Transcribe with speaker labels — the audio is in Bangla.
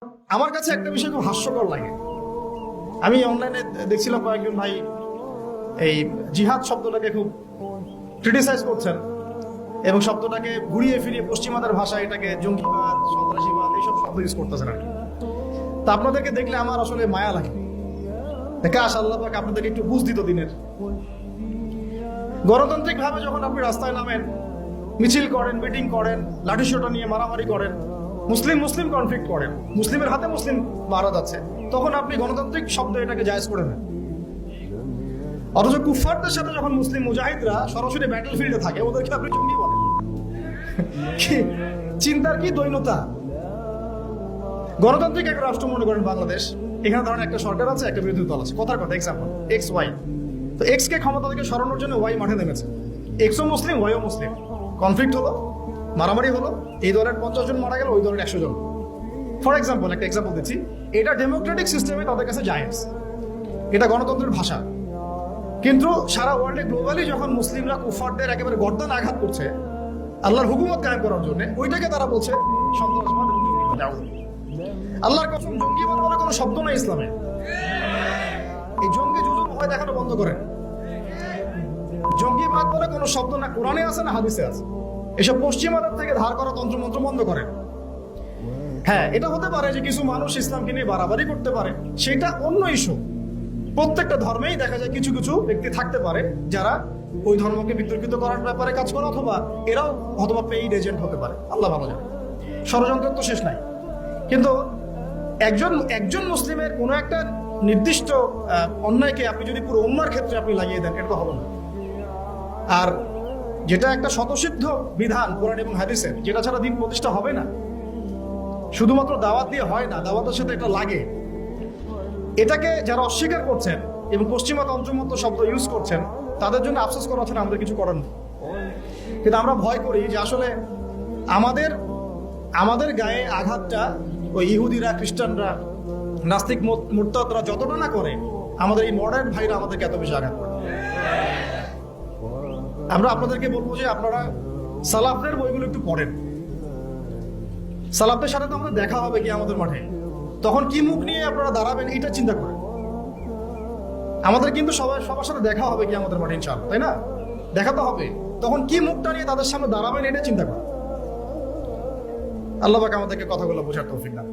Speaker 1: আমার কাছে একটা বিষয় খুব হাস্যকর লাগে। আমি অনলাইনে দেখছিলাম কয়েকজন ভাই এই জিহাদ শব্দটাকে খুব ক্রিটিসাইজ করছেন এবং শব্দটাকে ঘুরিয়ে ফিরিয়ে পশ্চিমাদের ভাষায় এটাকে জঙ্গিবাদ, সন্ত্রাসীবাদ এইসব শব্দ ইউজ করতেছেন আর কি। তা আপনাদেরকে দেখলে আমার আসলে মায়া লাগে। কাশ আল্লাহ পাক আপনাদেরকে একটু বুঝ দিত দিনের। গণতান্ত্রিক ভাবে যখন আপনি রাস্তায় নামেন, মিছিল করেন, মিটিং করেন, লাঠিসোঁটা নিয়ে মারামারি করেন, মুসলিম কনফ্লিক্ট করেন, মুসলিমের হাতে মুসলিম মারা যাচ্ছে, তখন আপনি গণতান্ত্রিক শব্দ এটাকে জায়েজ করে নেন। অথচ কুফফারদের সাথে যখন মুসলিম মুজাহিদরা সরাসরি ব্যাটল ফিল্ডে থাকে, ওদেরকে আপনি জঙ্গি বলেন। চিন্তার কি দৈন্যতা! গণতান্ত্রিক এক রাষ্ট্র মনে করেন বাংলাদেশ, এখানে ধরেন একটা সরকার আছে, একটা বিরোধী দল আছে, কথার কথা এক্সাম্পল এক্স ওয়াই। তো এক্স কে ক্ষমতা থেকে সরানোর জন্য ওয়াই মাঠে নেমেছে। এক্সও মুসলিম, ওয়াইও মুসলিম, কনফ্লিক্ট হলো, মারামারি হলো, এই দলের 50 জন মারা গেল, ওই দলের 100 জন। ফর এক্সাম্পল, একটা এক্সাম্পল দিচ্ছি, এটা ডেমোক্রেটিক সিস্টেমে তাদের কাছে জায়েজ, এটা গণতন্ত্রের ভাষা। কিন্তু সারা ওয়ার্ল্ডে গ্লোবালি যখন মুসলিমরা কুফারদের একেবারে গর্দান আঘাত করছে আল্লাহর হুকুমত কায়েম করার জন্য, ওইটাকে তারা বলছে সন্ত্রাসবাদ এবং জঙ্গিবাদ। আল্লাহর কসম, জঙ্গিবাদ বলে কোনো শব্দ নেই ইসলামে। এই জঙ্গি জুজুম ভয় দেখানো বন্ধ করেন। জঙ্গিবাদ বলে কোনো শব্দ না কোরআনে আছে না হাদিসে আছে। এসব পশ্চিমাদের থেকে ধার করা তন্ত্রমন্ত্র বন্ধ করেন। হ্যাঁ, এটা হতে পারে যে কিছু মানুষ ইসলামকে নিয়ে বাড়াবাড়ি করতে পারে, সেটা অন্য ইস্যু। প্রত্যেকটা ধর্মেই দেখা যায় কিছু কিছু ব্যক্তি থাকতে পারে যারা ওই ধর্মকে বিতর্কিত করার ব্যাপারে কাজ করে, অথবা এরাও অথবা পেইড এজেন্ট হতে পারে, আল্লাহ ভালো জানে। ষড়যন্ত্রের তো শেষ নাই। কিন্তু একজন মুসলিমের কোনো একটা নির্দিষ্ট অন্যায়কে আপনি যদি পুরো উম্মার ক্ষেত্রে আপনি লাগিয়ে দেন, এটা তো হবে না। আর যেটা একটা স্বতঃসিদ্ধ বিধান কোরআন এবং হাদিসের, যেটা ছাড়া দিন প্রতিষ্ঠা হবে না, শুধুমাত্র দাওয়াত দিয়ে হয় না, দাওয়াতের সাথে এটা লাগে। এটাকে যারা অস্বীকার করছেন এবং পশ্চিমা তন্ত্রমন্ত্র শব্দ ইউজ করছেন, তাদের জন্য আফসোস করা হচ্ছে না, আমাদের কিছু করার নেই। কিন্তু আমরা ভয় করি যে আসলে আমাদের গায়ে আঘাতটা ওই ইহুদিরা, খ্রিস্টানরা, নাস্তিক মুরতাদরা যতটা না করে, আমাদের এই মডার্ন ভাইরা আমাদেরকে এত বেশি আঘাত করে। আমরা আপনাদেরকে বলবো যে আপনারা সালাফদের বইগুলো একটু পড়েন। সালাফদের সাথে তো আমাদের দেখা হবে কি আমাদের মাঠে, তখন কি মুখ নিয়ে আপনারা দাঁড়াবেন এটা চিন্তা করেন। আমাদের কিন্তু সবার সাথে দেখা হবে কি আমাদের মাঠে, ইনশাআল্লাহ, তাই না? দেখা তো হবে, তখন কি মুখটা নিয়ে তাদের সামনে দাঁড়াবেন এটা চিন্তা করেন। আল্লাহ পাক আমাদেরকে কথাগুলো বোঝার তৌফিক দান।